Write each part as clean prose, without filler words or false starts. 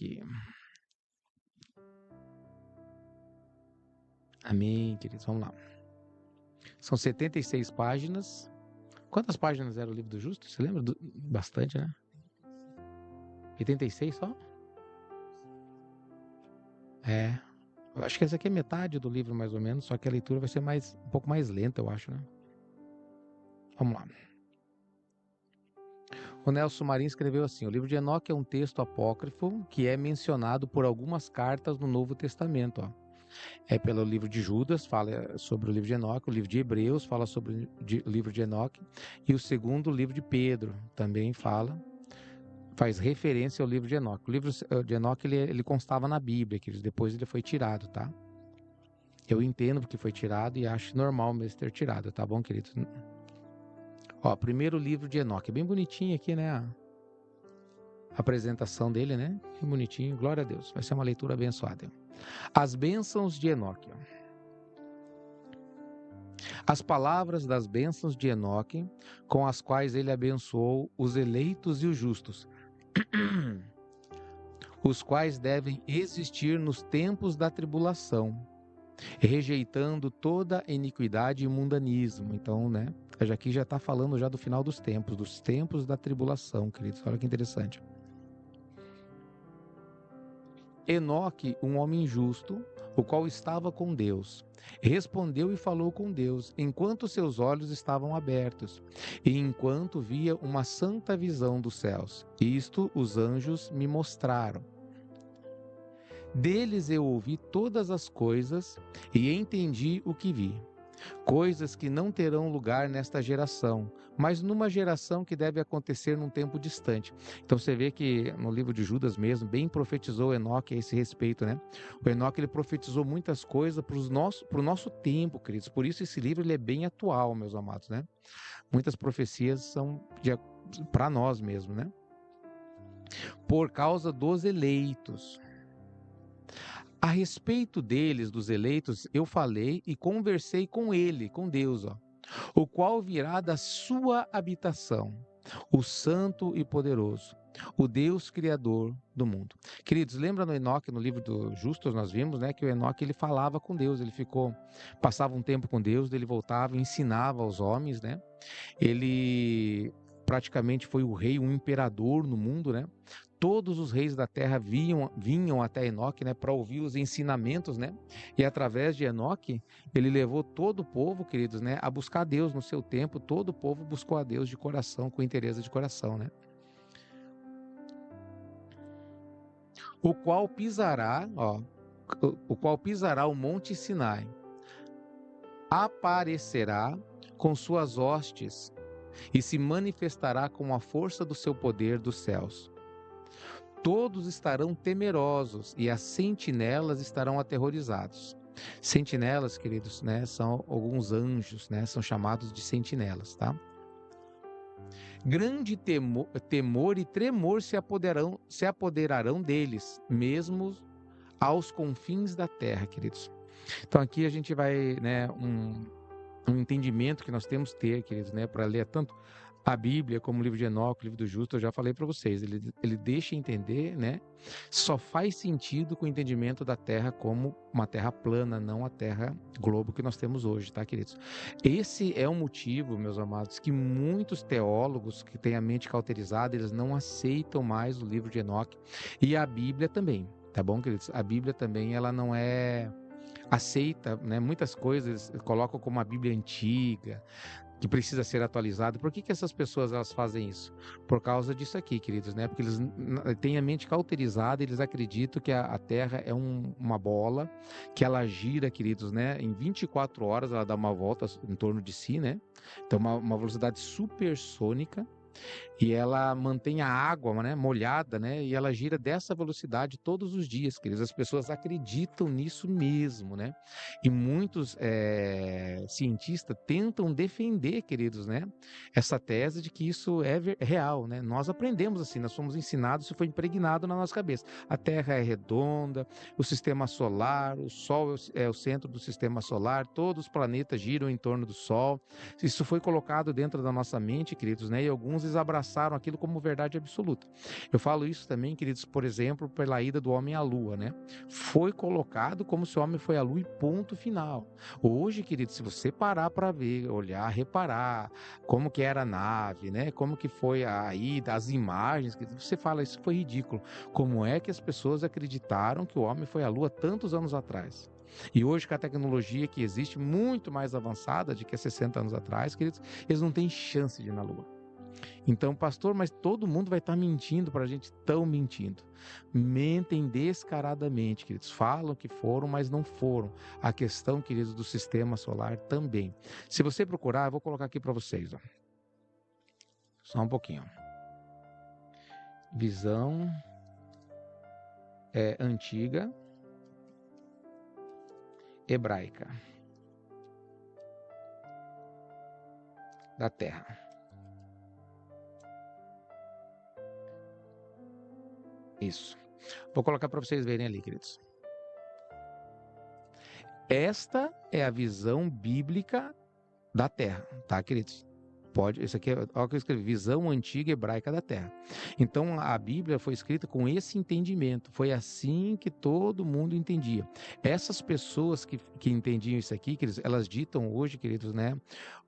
Enoque. Amém, queridos. Vamos lá. São 76 páginas. Quantas páginas era o livro do Justo? Você lembra? Bastante, né? 86 só? Eu acho que essa aqui é metade do livro, mais ou menos, só que a leitura vai ser um pouco mais lenta, eu acho, né? Vamos lá. O Nelson Marinho escreveu assim: o livro de Enoque é um texto apócrifo que é mencionado por algumas cartas no Novo Testamento. É pelo livro de Judas, fala sobre o livro de Enoque, o livro de Hebreus fala sobre o livro de Enoque, e o segundo livro de Pedro também faz referência ao livro de Enoque. O livro de Enoque ele constava na Bíblia, que depois ele foi tirado, tá? Eu entendo porque foi tirado e acho normal mesmo ter tirado, tá bom, queridos? Ó, primeiro livro de Enoque, bem bonitinho aqui, né? A apresentação dele, né? Que bonitinho, glória a Deus. Vai ser uma leitura abençoada. As bênçãos de Enoque. As palavras das bênçãos de Enoque, com as quais ele abençoou os eleitos e os justos, os quais devem existir nos tempos da tribulação, rejeitando toda iniquidade e mundanismo. Então, né? Aqui já está falando já do final dos tempos da tribulação, queridos. Olha que interessante. Enoque, um homem justo, o qual estava com Deus, respondeu e falou com Deus, enquanto seus olhos estavam abertos, e enquanto via uma santa visão dos céus. Isto os anjos me mostraram. Deles eu ouvi todas as coisas e entendi o que vi. Coisas que não terão lugar nesta geração, mas numa geração que deve acontecer num tempo distante. Então você vê que no livro de Judas mesmo, bem profetizou Enoque a esse respeito, né? O Enoque ele profetizou muitas coisas para o nosso tempo, queridos. Por isso esse livro ele é bem atual, meus amados, né? Muitas profecias são para nós mesmo, né? Por causa dos eleitos. A respeito deles, dos eleitos, eu falei e conversei com ele, com Deus, o qual virá da sua habitação, o santo e poderoso, o Deus criador do mundo. Queridos, lembra no Enoque, no livro dos Justos, nós vimos, né, que o Enoque ele falava com Deus, passava um tempo com Deus, ele voltava, ensinava aos homens, né? Ele praticamente foi o rei, um imperador no mundo, né? Todos os reis da terra vinham até Enoque, né, para ouvir os ensinamentos, né? E através de Enoque, ele levou todo o povo, queridos, né, a buscar Deus no seu tempo. Todo o povo buscou a Deus de coração, com interesse de coração, né? O qual pisará o monte Sinai, aparecerá com suas hostes e se manifestará com a força do seu poder dos céus. Todos estarão temerosos e as sentinelas estarão aterrorizados. Sentinelas, queridos, né, são alguns anjos, né, são chamados de sentinelas, tá? Grande temor e tremor se apoderarão deles, mesmo aos confins da terra, queridos. Então aqui a gente vai, né, um entendimento que nós temos que ter, queridos, né, para ler tanto a Bíblia, como o livro de Enoque, o livro do Justo, eu já falei para vocês, ele deixa entender, né? Só faz sentido com o entendimento da Terra como uma terra plana, não a terra globo que nós temos hoje, tá, queridos? Esse é o motivo, meus amados, que muitos teólogos que têm a mente cauterizada, eles não aceitam mais o livro de Enoque e a Bíblia também, tá bom, queridos? A Bíblia também, ela não é aceita, né? Muitas coisas colocam como a Bíblia antiga, que precisa ser atualizado. Por que essas pessoas elas fazem isso? Por causa disso aqui, queridos, né? Porque eles têm a mente cauterizada, eles acreditam que a Terra é uma bola, que ela gira, queridos, né? Em 24 horas ela dá uma volta em torno de si, né? Então uma velocidade supersônica. E ela mantém a água, né, molhada, né, e ela gira dessa velocidade todos os dias, queridos. As pessoas acreditam nisso mesmo, né? E muitos cientistas tentam defender, queridos, né, essa tese de que isso é real, né? Nós aprendemos assim, nós fomos ensinados, isso foi impregnado na nossa cabeça. A Terra é redonda, o sistema solar, o Sol é o centro do sistema solar, todos os planetas giram em torno do Sol. Isso foi colocado dentro da nossa mente, queridos, né? E alguns alguns eles abraçaram aquilo como verdade absoluta. Eu falo isso também, queridos, por exemplo, pela ida do homem à lua, né? Foi colocado como se o homem foi à lua e ponto final. Hoje, queridos, se você parar para ver, olhar, reparar como que era a nave, né? Como que foi a ida, as imagens, você fala, isso foi ridículo. Como é que as pessoas acreditaram que o homem foi à lua tantos anos atrás? E hoje, com a tecnologia que existe, muito mais avançada do que há 60 anos atrás, queridos, eles não têm chance de ir na Lua. Então, pastor, mas todo mundo vai estar mentindo para a gente? Estão mentindo. Mentem descaradamente, queridos. Falam que foram, mas não foram. A questão, queridos, do sistema solar também. Se você procurar, eu vou colocar aqui para vocês. Ó. Só um pouquinho. Visão antiga hebraica da Terra. Isso. Vou colocar para vocês verem ali, queridos. Esta é a visão bíblica da Terra, tá, queridos? Isso aqui olha o que eu escrevi, visão antiga hebraica da Terra. Então a Bíblia foi escrita com esse entendimento, foi assim que todo mundo entendia. Essas pessoas que entendiam isso aqui, queridos, elas ditam hoje, queridos, né,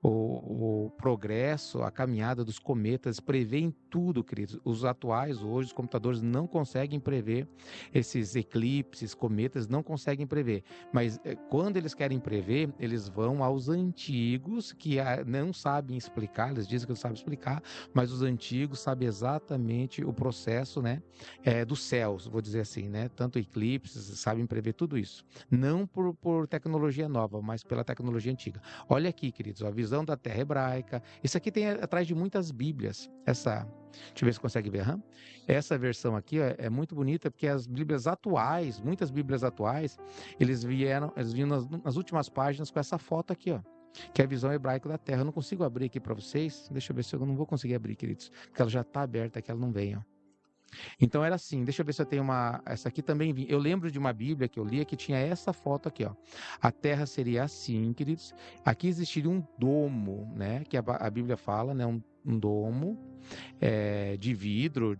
o progresso, a caminhada dos cometas, prevêem tudo, queridos. Os atuais hoje, os computadores não conseguem prever esses eclipses, cometas, não conseguem prever. Mas quando eles querem prever, eles vão aos antigos que não sabem explicar. Eles dizem que não sabem explicar, mas os antigos sabem exatamente o processo, né, dos céus, vou dizer assim, né? Tanto eclipses, sabem prever tudo isso. Não por tecnologia nova, mas pela tecnologia antiga. Olha aqui, queridos, a visão da terra hebraica. Isso aqui tem atrás de muitas Bíblias. Deixa eu ver se consegue ver. Essa versão aqui é muito bonita, porque as Bíblias atuais, muitas Bíblias atuais, eles vinham nas últimas páginas com essa foto aqui, ó. Que é a visão hebraica da Terra. Eu não consigo abrir aqui para vocês. Deixa eu ver se eu não vou conseguir abrir, queridos. Porque ela já está aberta aqui, ela não vem, ó. Então era assim, deixa eu ver se eu tenho essa aqui também, eu lembro de uma Bíblia que eu lia que tinha essa foto aqui, ó. A Terra seria assim, queridos. Aqui existiria um domo, né, que a Bíblia fala, né, um domo de vidro,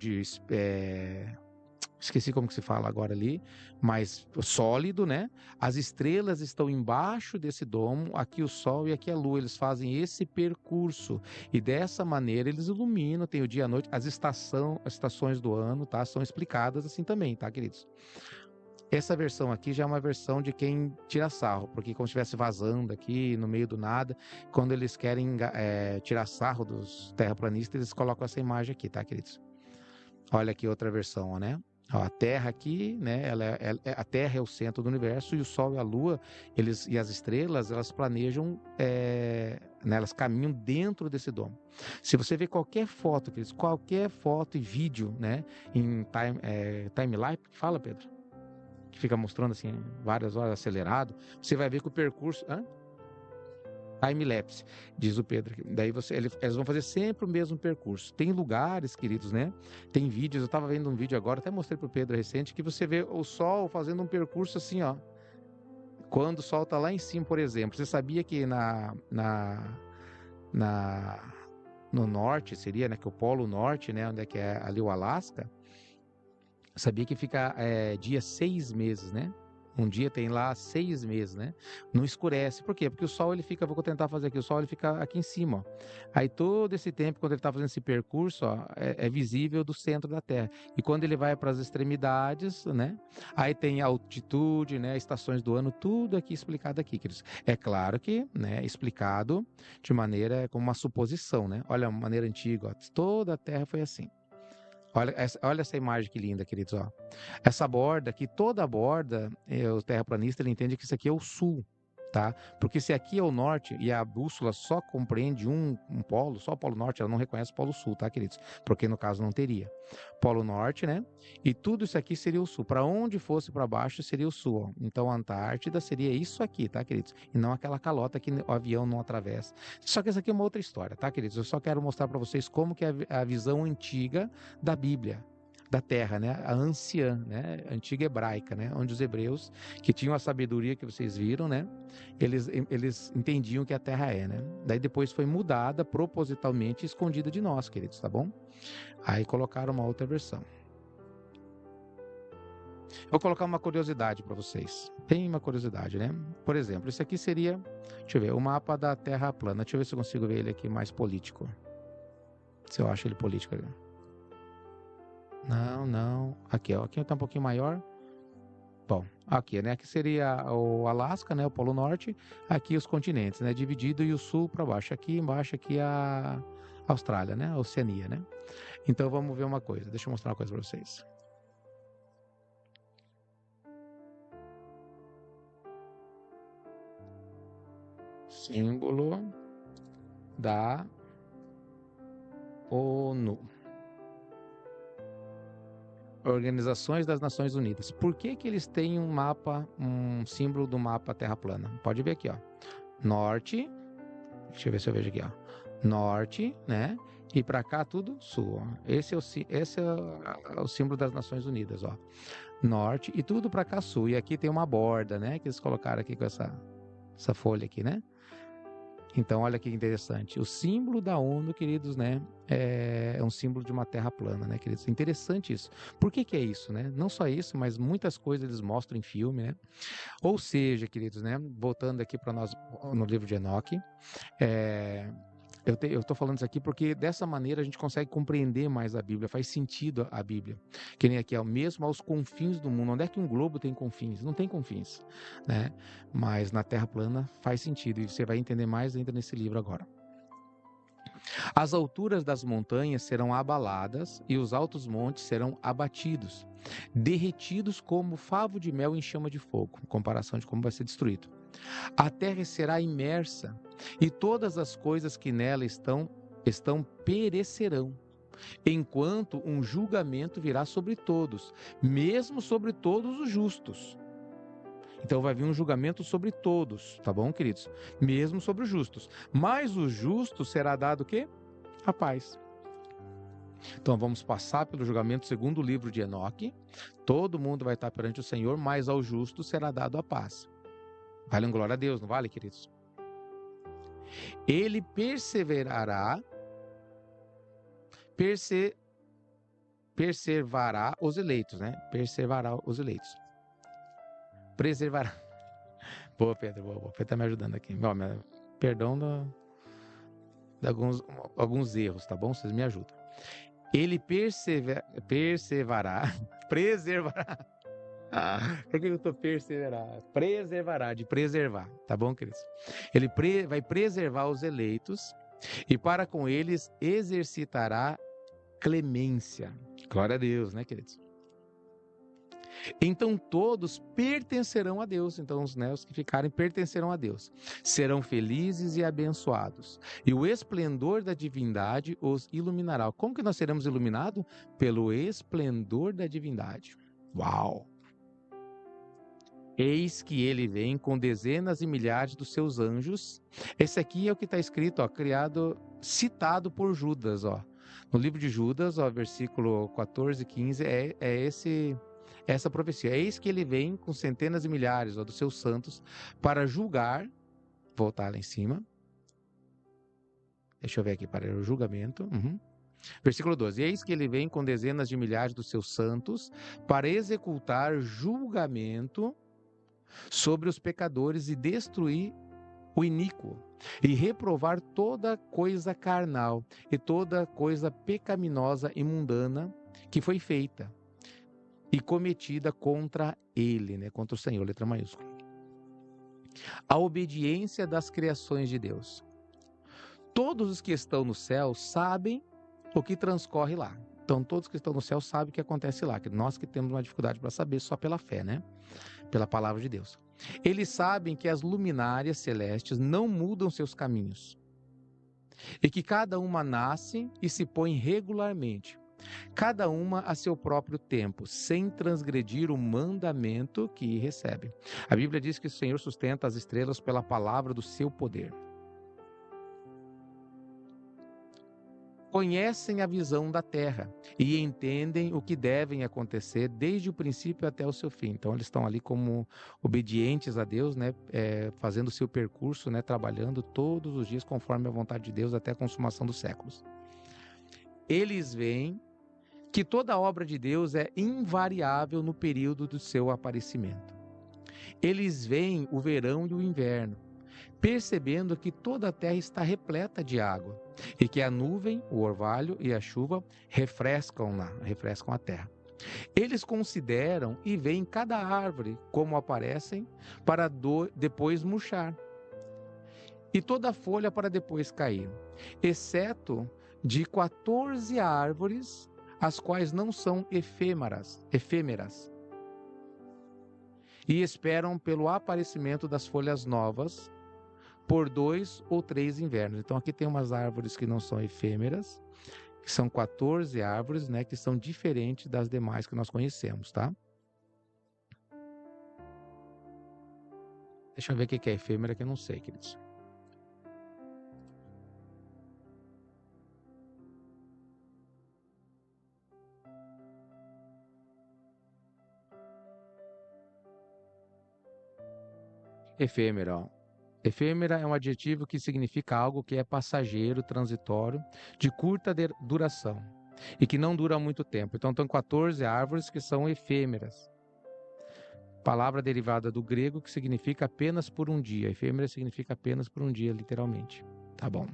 esqueci como que se fala agora ali, mas sólido, né? As estrelas estão embaixo desse domo, aqui o sol e aqui a lua, eles fazem esse percurso e dessa maneira eles iluminam, tem o dia e a noite, as estações do ano, tá? São explicadas assim também, tá, queridos? Essa versão aqui já é uma versão de quem tira sarro, porque como se estivesse vazando aqui no meio do nada, quando eles querem tirar sarro dos terraplanistas, eles colocam essa imagem aqui, tá, queridos? Olha aqui outra versão, né? A Terra aqui, né? A Terra é o centro do universo e o Sol e a Lua, e as estrelas, elas planejam, né, elas caminham dentro desse domo. Se você ver qualquer foto e vídeo, né, em time-lapse, fala, Pedro, que fica mostrando assim várias horas acelerado, você vai ver que o percurso, time-lapse, diz o Pedro. Daí eles vão fazer sempre o mesmo percurso. Tem lugares, queridos, né? Tem vídeos, eu estava vendo um vídeo agora, até mostrei para o Pedro recente, que você vê o Sol fazendo um percurso assim, ó. Quando o Sol está lá em cima, por exemplo. Você sabia que no norte, seria, né? Que o Polo Norte, né? Onde é que é ali o Alasca, sabia que fica dia 6 meses, né? Um dia tem lá 6 meses, né? Não escurece. Por quê? Porque o Sol, ele fica, vou tentar fazer aqui, o Sol ele fica aqui em cima, ó. Aí todo esse tempo, quando ele está fazendo esse percurso, ó, é visível do centro da Terra. E quando ele vai para as extremidades, né? Aí tem altitude, né? Estações do ano, tudo aqui explicado aqui, queridos. É claro que, né? Explicado de maneira, como uma suposição, né? Olha, uma maneira antiga, ó, toda a Terra foi assim. Olha essa imagem que linda, queridos. Ó. Essa borda aqui, toda a borda, o terraplanista ele entende que isso aqui é o sul, tá? Porque se aqui é o norte e a bússola só compreende um polo, só o polo norte, ela não reconhece o polo sul, tá, queridos? Porque no caso não teria. Polo norte, né? E tudo isso aqui seria o sul. Para onde fosse para baixo seria o sul. Ó. Então a Antártida seria isso aqui, tá, queridos? E não aquela calota que o avião não atravessa. Só que essa aqui é uma outra história, tá, queridos? Eu só quero mostrar para vocês como que é a visão antiga da Bíblia. da terra, né? A anciã, né? A antiga hebraica, né? Onde os hebreus, que tinham a sabedoria que vocês viram, né? Eles entendiam que a terra é, né? Daí depois foi mudada propositalmente e escondida de nós, queridos, tá bom? Aí colocaram uma outra versão. Vou colocar uma curiosidade para vocês. Tem uma curiosidade, né? Por exemplo, isso aqui seria, deixa eu ver, o mapa da Terra plana. Deixa eu ver se eu consigo ver ele aqui mais político. Se eu acho ele político. Não. Aqui, ó. Aqui está um pouquinho maior. Bom, aqui, né? Aqui seria o Alasca, né? O Polo Norte. Aqui os continentes, né? Dividido e o sul para baixo. Aqui embaixo, aqui a Austrália, né? A Oceania, né? Então vamos ver uma coisa. Deixa eu mostrar uma coisa para vocês. Símbolo da ONU. Organizações das Nações Unidas. Por que que eles têm um mapa, um símbolo do mapa Terra plana? Pode ver aqui, ó. Norte. Deixa eu ver se eu vejo aqui, ó. Norte, né? E para cá tudo sul, ó. Esse é o símbolo das Nações Unidas, ó. Norte e tudo para cá sul. E aqui tem uma borda, né? Que eles colocaram aqui com essa folha aqui, né? Então, olha que interessante. O símbolo da ONU, queridos, né? É um símbolo de uma terra plana, né, queridos? Interessante isso. Por que que é isso, né? Não só isso, mas muitas coisas eles mostram em filme, né? Ou seja, queridos, né? Voltando aqui para nós no livro de Enoque, eu estou falando isso aqui porque dessa maneira a gente consegue compreender mais a Bíblia, faz sentido a Bíblia. Que nem aqui, mesmo aos confins do mundo. Onde é que um globo tem confins? Não tem confins, né? Mas na Terra plana faz sentido e você vai entender mais ainda nesse livro agora. As alturas das montanhas serão abaladas e os altos montes serão abatidos, derretidos como favo de mel em chama de fogo, em comparação de como vai ser destruído. A terra será imersa e todas as coisas que nela estão perecerão, enquanto um julgamento virá sobre todos, mesmo sobre todos os justos. Então vai vir um julgamento sobre todos, tá bom, queridos? Mesmo sobre os justos. Mas o justo será dado o quê? A paz. Então vamos passar pelo julgamento segundo o livro de Enoque. Todo mundo vai estar perante o Senhor, mas ao justo será dado a paz. Vale um glória a Deus, não vale, queridos? Ele perseverará os eleitos, né? Perseverará os eleitos. Preservará. Boa, Pedro, boa. Pedro está me ajudando aqui. Perdão de alguns erros, tá bom? Vocês me ajudam. Ele preservará. Por que eu estou perseverar? Preservará, de preservar, tá bom, queridos? Ele vai preservar os eleitos e para com eles exercitará clemência. Glória a Deus, né, queridos? Então todos pertencerão a Deus. Então os que ficarem pertencerão a Deus. Serão felizes e abençoados. E o esplendor da divindade os iluminará. Como que nós seremos iluminados? Pelo esplendor da divindade. Uau! Eis que ele vem com dezenas e milhares dos seus anjos. Esse aqui é o que está escrito, citado por Judas, No livro de Judas, versículo 14 e 15, essa profecia. Eis que ele vem com centenas e milhares dos seus santos para julgar, voltar lá em cima. Deixa eu ver aqui, para o julgamento. Versículo 12. Eis que ele vem com dezenas de milhares dos seus santos para executar julgamento sobre os pecadores e destruir o iníquo, e reprovar toda coisa carnal e toda coisa pecaminosa e mundana que foi feita e cometida contra ele, né? Contra o Senhor, letra maiúscula. A obediência das criações de Deus. Todos os que estão no céu sabem o que transcorre lá. Então, todos que estão no céu sabem o que acontece lá. Que nós que temos uma dificuldade para saber só pela fé, né? Pela palavra de Deus. Eles sabem que as luminárias celestes não mudam seus caminhos. E que cada uma nasce e se põe regularmente. Cada uma a seu próprio tempo, sem transgredir o mandamento que recebe. A Bíblia diz que o Senhor sustenta as estrelas pela palavra do seu poder. conhecem a visão da terra e entendem o que devem acontecer desde o princípio até o seu fim. Então, eles estão ali como obedientes a Deus, né? Fazendo o seu percurso, né? Trabalhando todos os dias conforme a vontade de Deus até a consumação dos séculos. Eles veem que toda a obra de Deus é invariável no período do seu aparecimento. Eles veem o verão e o inverno, percebendo que toda a terra está repleta de água e que a nuvem, o orvalho e a chuva refrescam a terra. Eles consideram e veem cada árvore como aparecem para depois murchar e toda folha para depois cair, exceto de 14 árvores, as quais não são efêmeras, e esperam pelo aparecimento das folhas novas por 2 ou 3 invernos. Então aqui tem umas árvores que não são efêmeras, que são 14 árvores, né, que são diferentes das demais que nós conhecemos, tá? Deixa eu ver o que é efêmera, que eu não sei, queridos. Efêmera, ó. Efêmera é um adjetivo que significa algo que é passageiro, transitório, de curta duração e que não dura muito tempo. Então, tem 14 árvores que são efêmeras. Palavra derivada do grego que significa apenas por um dia. Efêmera significa apenas por um dia, literalmente. Tá bom.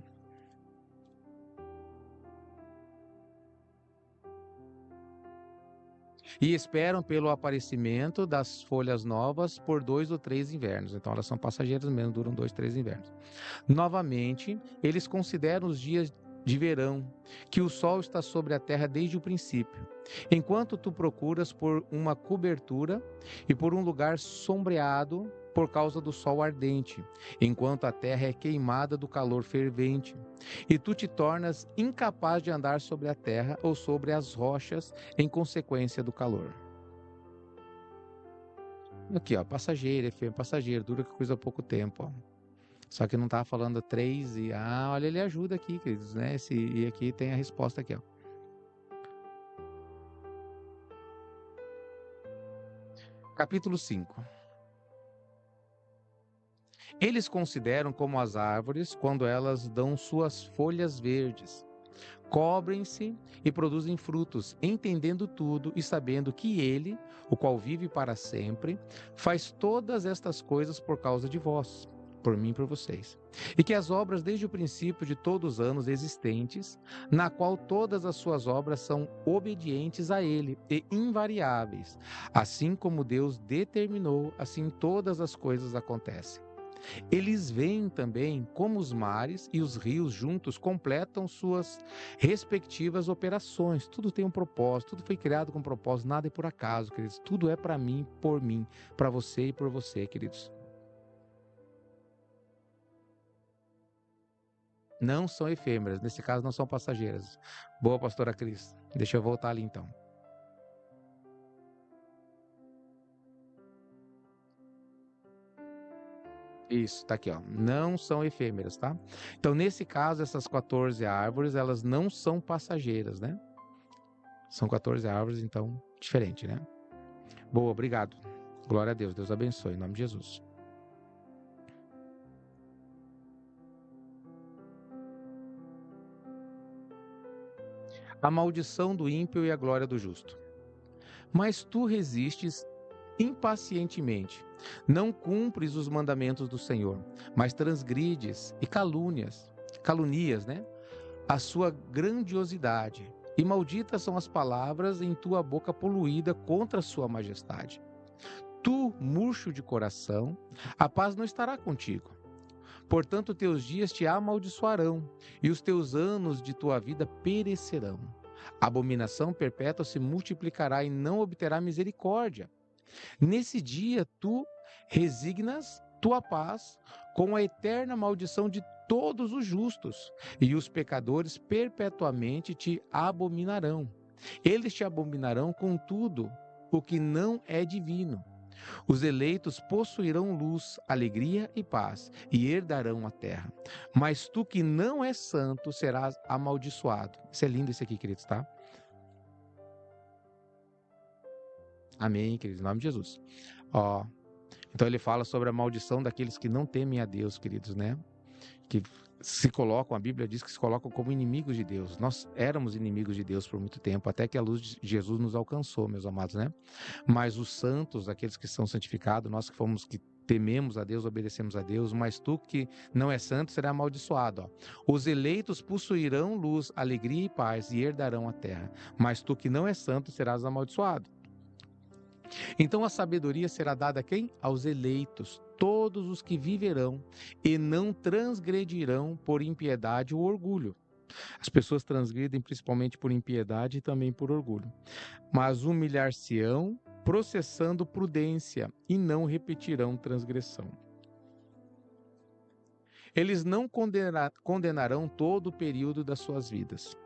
E esperam pelo aparecimento das folhas novas por 2 ou 3 invernos. Então, elas são passageiras mesmo, duram 2, 3 invernos. Novamente, eles consideram os dias de verão, que o sol está sobre a terra desde o princípio, enquanto tu procuras por uma cobertura e por um lugar sombreado por causa do sol ardente, enquanto a terra é queimada do calor fervente, e tu te tornas incapaz de andar sobre a terra ou sobre as rochas em consequência do calor. Aqui, ó, passageiro, efêmero, passageiro, dura coisa há pouco tempo, ó. Só que não estava falando 3 e... Ah, olha, ele ajuda aqui, queridos, né? E aqui tem a resposta aqui, ó. Capítulo 5. Eles consideram como as árvores quando elas dão suas folhas verdes. Cobrem-se e produzem frutos, entendendo tudo e sabendo que Ele, o qual vive para sempre, faz todas estas coisas por causa de vós, por mim e por vocês. E que as obras desde o princípio de todos os anos existentes, na qual todas as suas obras são obedientes a Ele e invariáveis. Assim como Deus determinou, assim todas as coisas acontecem. Eles veem também como os mares e os rios juntos completam suas respectivas operações. Tudo tem um propósito, tudo foi criado com um propósito, nada é por acaso, queridos. Tudo é para mim, para você e por você, queridos. Não são efêmeras, nesse caso não são passageiras. Boa, pastora Cris. Deixa eu voltar ali então. Isso, tá aqui, ó. Não são efêmeras, tá? Então, nesse caso, essas 14 árvores, elas não são passageiras, né? São 14 árvores, então, diferente, né? Boa, obrigado. Glória a Deus. Deus abençoe, em nome de Jesus. A maldição do ímpio e a glória do justo. Mas tu resistes impacientemente. Não cumpres os mandamentos do Senhor, mas transgrides e calunias, né? A sua grandiosidade. E malditas são as palavras em tua boca poluída contra a sua majestade. Tu, murcho de coração, a paz não estará contigo. Portanto, teus dias te amaldiçoarão, e os teus anos de tua vida perecerão. A abominação perpétua se multiplicará e não obterá misericórdia. Nesse dia, tu resignas tua paz com a eterna maldição de todos os justos, e os pecadores perpetuamente te abominarão. Eles te abominarão com tudo o que não é divino. Os eleitos possuirão luz, alegria e paz, e herdarão a terra. Mas tu que não és santo, serás amaldiçoado. Isso é lindo esse aqui, queridos, tá? Amém, queridos, em nome de Jesus. Ó, então ele fala sobre a maldição daqueles que não temem a Deus, queridos, né? Que se colocam, a Bíblia diz que se colocam como inimigos de Deus. Nós éramos inimigos de Deus por muito tempo, até que a luz de Jesus nos alcançou, meus amados, né? Mas os santos, aqueles que são santificados, nós que tememos a Deus, obedecemos a Deus, mas tu que não é santo será amaldiçoado. Ó. Os eleitos possuirão luz, alegria e paz e herdarão a terra, mas tu que não é santo serás amaldiçoado. Então a sabedoria será dada a quem? Aos eleitos, todos os que viverão e não transgredirão por impiedade ou orgulho. As pessoas transgridem principalmente por impiedade e também por orgulho. Mas humilhar-se-ão processando prudência e não repetirão transgressão. Eles não condenarão todo o período das suas vidas.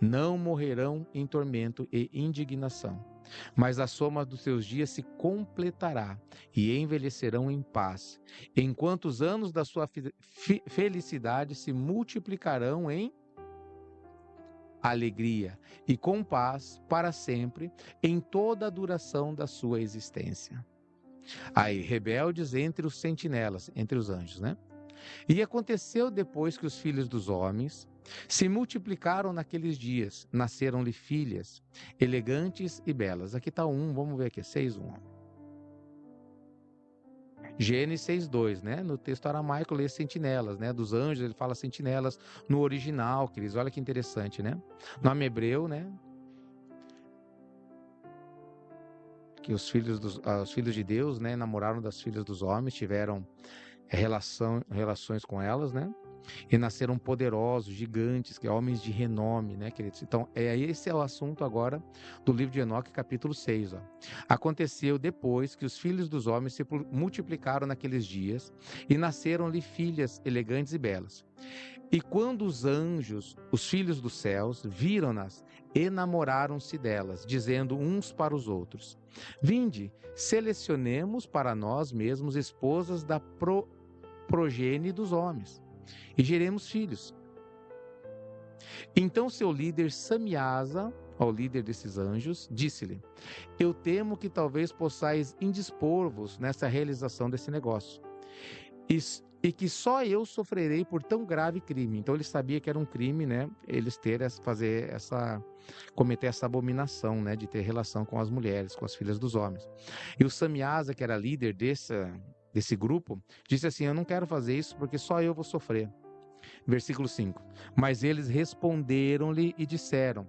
Não morrerão em tormento e indignação. Mas a soma dos seus dias se completará e envelhecerão em paz, enquanto os anos da sua felicidade se multiplicarão em alegria e com paz para sempre em toda a duração da sua existência. Aí, rebeldes entre os sentinelas, entre os anjos, né? E aconteceu depois que os filhos dos homens se multiplicaram naqueles dias, nasceram-lhe filhas, elegantes e belas. Aqui está vamos ver aqui, 6:1. Gênesis 6:2, né? No texto aramaico lê sentinelas, né? Dos anjos ele fala sentinelas no original, queridos. Olha que interessante, né? No nome hebreu, né? Que os filhos de Deus, né? Namoraram das filhas dos homens, tiveram relações com elas, né? E nasceram poderosos, gigantes, que homens de renome, né, queridos? Então, esse é o assunto agora do livro de Enoque, capítulo 6. Ó. Aconteceu depois que os filhos dos homens se multiplicaram naqueles dias e nasceram-lhe filhas elegantes e belas. E quando os anjos, os filhos dos céus, viram-nas, enamoraram-se delas, dizendo uns para os outros: Vinde, selecionemos para nós mesmos esposas da progenie dos homens e geremos filhos. Então seu líder Samiasa, ao líder desses anjos, disse-lhe: Eu temo que talvez possais indispor-vos nessa realização desse negócio, e que só eu sofrerei por tão grave crime. Então ele sabia que era um crime, né? Eles cometer essa abominação, né? De ter relação com as mulheres, com as filhas dos homens. E o Samiasa, que era líder desse grupo, disse assim: Eu não quero fazer isso porque só eu vou sofrer. Versículo 5. Mas eles responderam-lhe e disseram: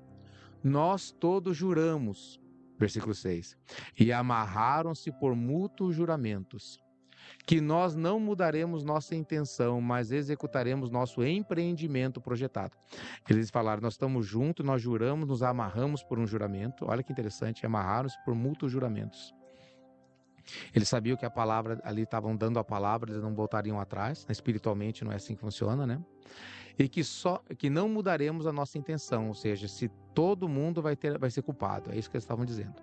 Nós todos juramos. Versículo 6. E amarraram-se por mútuos juramentos, que nós não mudaremos nossa intenção, mas executaremos nosso empreendimento projetado. Eles falaram: Nós estamos juntos, nós juramos, nos amarramos por um juramento. Olha que interessante, amarraram-se por mútuos juramentos. Eles sabiam que a palavra, ali estavam dando a palavra, eles não voltariam atrás, espiritualmente não é assim que funciona, né? E que não mudaremos a nossa intenção, ou seja, se todo mundo vai ser culpado, é isso que eles estavam dizendo.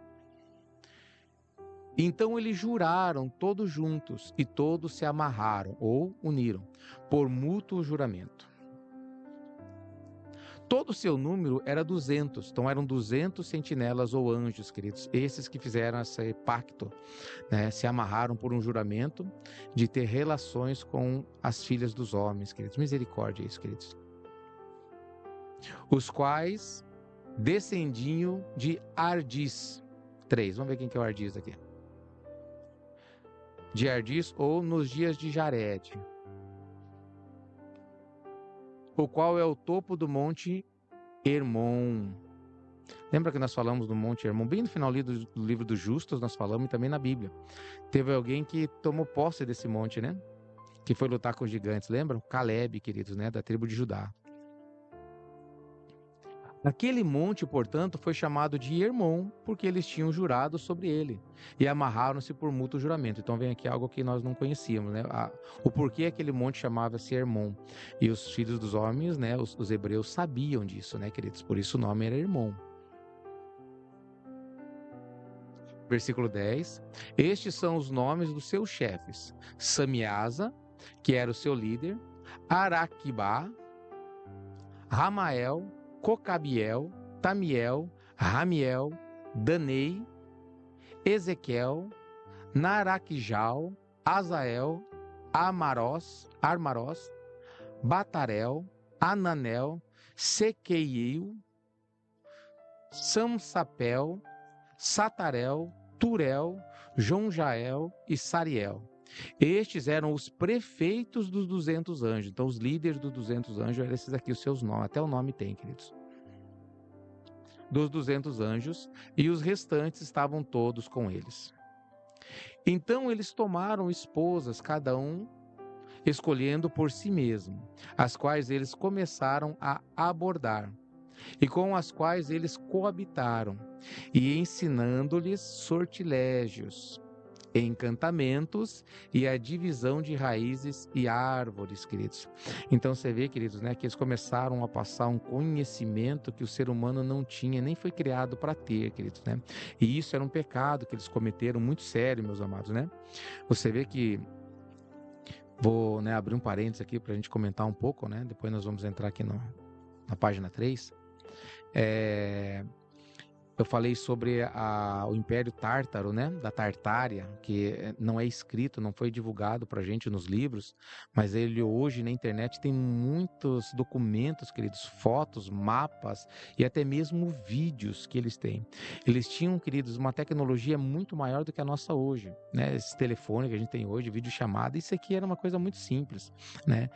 Então eles juraram todos juntos e todos se amarraram ou uniram por mútuo juramento. Todo o seu número era 200, então eram 200 sentinelas ou anjos, queridos. Esses que fizeram esse pacto, né, se amarraram por um juramento de ter relações com as filhas dos homens, queridos. Misericórdia isso, queridos. Os quais descendiam de Ardis. 3, vamos ver quem que é o Ardis aqui. De Ardis ou nos dias de Jared, o qual é o topo do Monte Hermon. Lembra que nós falamos do Monte Hermon? Bem no final do livro dos Justos nós falamos, e também na Bíblia. Teve alguém que tomou posse desse monte, né? Que foi lutar com os gigantes, lembram? Caleb, queridos, né? Da tribo de Judá. Aquele monte, portanto, foi chamado de Hermon, porque eles tinham jurado sobre ele e amarraram-se por mútuo juramento. Então vem aqui algo que nós não conhecíamos, né? O porquê aquele monte chamava-se Hermon. E os filhos dos homens, né? Os hebreus sabiam disso, né, queridos? Por isso o nome era Hermon. Versículo 10. Estes são os nomes dos seus chefes: Samiasa, que era o seu líder, Araquibá, Ramael, Cocabiel, Tamiel, Ramiel, Danei, Ezequiel, Naraquijal, Azael, Armarós, Batarel, Ananel, Sequeiu, Samsapel, Satarel, Turel, Jonjael e Sariel. Estes eram os prefeitos dos 200 anjos. Então, os líderes dos 200 anjos eram esses aqui, os seus nomes. Até o nome tem, queridos. Dos 200 anjos, e os restantes estavam todos com eles. Então, eles tomaram esposas, cada um escolhendo por si mesmo, as quais eles começaram a abordar, e com as quais eles coabitaram, e ensinando-lhes sortilégios, encantamentos e a divisão de raízes e árvores, queridos. Então você vê, queridos, né, que eles começaram a passar um conhecimento que o ser humano não tinha, nem foi criado para ter, queridos, né? E isso era um pecado que eles cometeram muito sério, meus amados, né? Você vê que vou, né, abrir um parênteses aqui para a gente comentar um pouco, né? Depois nós vamos entrar aqui na página 3. Eu falei sobre o Império Tártaro, né? Da Tartária, que não é escrito, não foi divulgado para a gente nos livros, mas ele hoje na internet tem muitos documentos, queridos, fotos, mapas e até mesmo vídeos que eles têm. Eles tinham, queridos, uma tecnologia muito maior do que a nossa hoje, né? Esse telefone que a gente tem hoje, videochamada, isso aqui era uma coisa muito simples, né?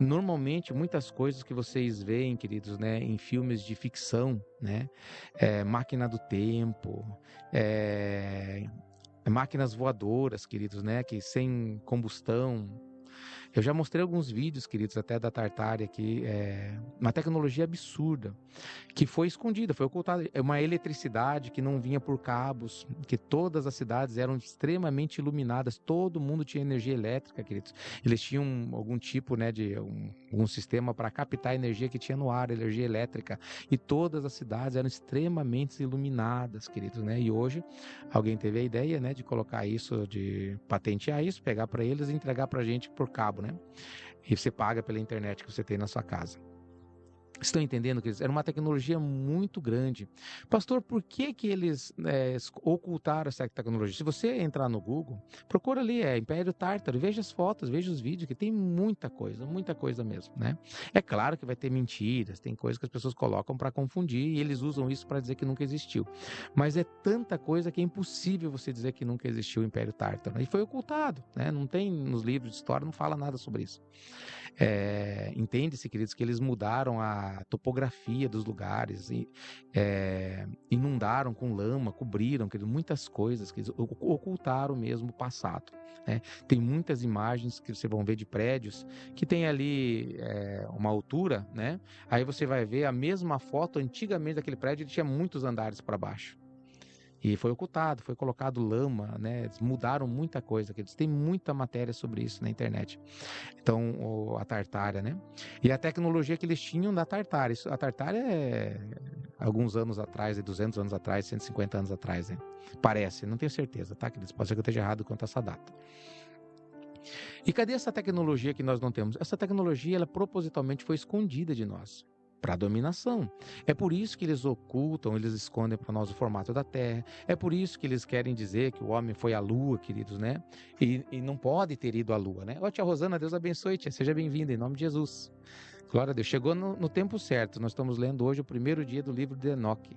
Normalmente, muitas coisas que vocês veem, queridos, né, em filmes de ficção, né, máquina do tempo, máquinas voadoras, queridos, né, que sem combustão. Eu já mostrei alguns vídeos, queridos, até da Tartária, que uma tecnologia absurda, que foi escondida, foi ocultada. É uma eletricidade que não vinha por cabos, que todas as cidades eram extremamente iluminadas, todo mundo tinha energia elétrica, queridos. Eles tinham algum tipo, né, de um sistema para captar a energia que tinha no ar, energia elétrica, e todas as cidades eram extremamente iluminadas, queridos, né? E hoje alguém teve a ideia, né, de colocar isso, de patentear isso, pegar para eles e entregar para a gente por cabo, né? E você paga pela internet que você tem na sua casa. Estão entendendo, queridos? Era uma tecnologia muito grande. Pastor, por que eles ocultaram essa tecnologia? Se você entrar no Google, procura ali, Império Tártaro, veja as fotos, veja os vídeos, que tem muita coisa mesmo, né? É claro que vai ter mentiras, tem coisas que as pessoas colocam para confundir e eles usam isso para dizer que nunca existiu. Mas é tanta coisa que é impossível você dizer que nunca existiu o Império Tártaro. E foi ocultado, né? Não tem nos livros de história, não fala nada sobre isso. Entende-se, queridos, que eles mudaram a topografia dos lugares, inundaram com lama, cobriram, queridos, muitas coisas, que eles ocultaram mesmo o passado, né? Tem muitas imagens que vocês vão ver de prédios que tem ali uma altura, né? Aí você vai ver a mesma foto, antigamente daquele prédio, ele tinha muitos andares para baixo. E foi ocultado, foi colocado lama, né? Eles mudaram muita coisa, eles têm muita matéria sobre isso na internet. Então, a Tartária, né? E a tecnologia que eles tinham da Tartária. A Tartária é alguns anos atrás, 200 anos atrás, 150 anos atrás, né? Parece, não tenho certeza, tá? Pode ser que eu esteja errado quanto a essa data. E cadê essa tecnologia que nós não temos? Essa tecnologia, ela propositalmente foi escondida de nós, para a dominação. É por isso que eles ocultam, eles escondem para nós o formato da Terra. É por isso que eles querem dizer que o homem foi à Lua, queridos, né? E não pode ter ido à Lua, né? Ó, tia Rosana, Deus abençoe, tia. Seja bem-vinda, em nome de Jesus. Glória a Deus. Chegou no tempo certo. Nós estamos lendo hoje o primeiro dia do livro de Enoque.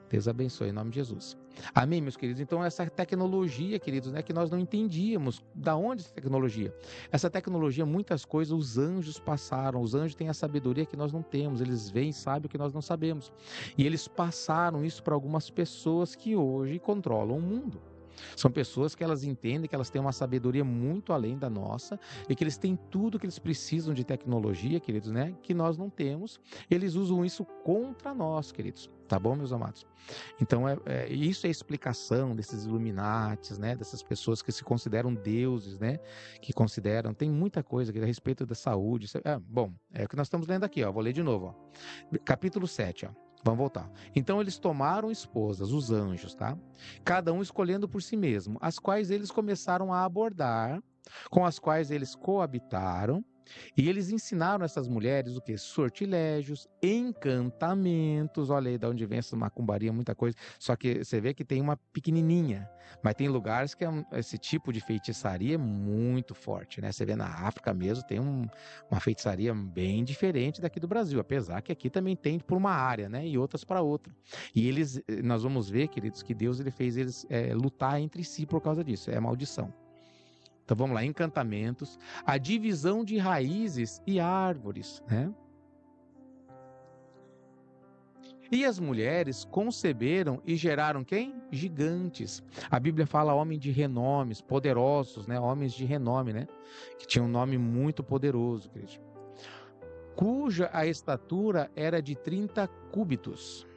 Deus abençoe, em nome de Jesus. Amém, meus queridos? Então, essa tecnologia, queridos, né, que nós não entendíamos. Da onde essa tecnologia? Essa tecnologia, muitas coisas, os anjos passaram. Os anjos têm a sabedoria que nós não temos. Eles veem e sabem o que nós não sabemos. E eles passaram isso para algumas pessoas que hoje controlam o mundo. São pessoas que elas entendem que elas têm uma sabedoria muito além da nossa e que eles têm tudo que eles precisam de tecnologia, queridos, né? Que nós não temos. Eles usam isso contra nós, queridos. Tá bom, meus amados? Então, isso é a explicação desses Illuminates, né? Dessas pessoas que se consideram deuses, né? Que consideram... Tem muita coisa aqui a respeito da saúde. Bom, é o que nós estamos lendo aqui, ó. Vou ler de novo, ó. Capítulo 7, ó. Vamos voltar. Então eles tomaram esposas, os anjos, tá? Cada um escolhendo por si mesmo, as quais eles começaram a abordar, com as quais eles coabitaram, e eles ensinaram essas mulheres o quê? Sortilégios, encantamentos. Olha aí de onde vem essa macumbaria, muita coisa. Só que você vê que tem uma pequenininha, mas tem lugares que esse tipo de feitiçaria é muito forte, né? Você vê na África mesmo, tem uma feitiçaria bem diferente daqui do Brasil, apesar que aqui também tem por uma área, né? E outras para outra. E nós vamos ver, queridos, que Deus ele fez eles lutar entre si por causa disso. É maldição. Então vamos lá, encantamentos, a divisão de raízes e árvores, né? E as mulheres conceberam e geraram quem? Gigantes. A Bíblia fala homem de renomes, poderosos, né? Homens de renome, né? Que tinham um nome muito poderoso, querido. Cuja a estatura era de 30 cúbitos.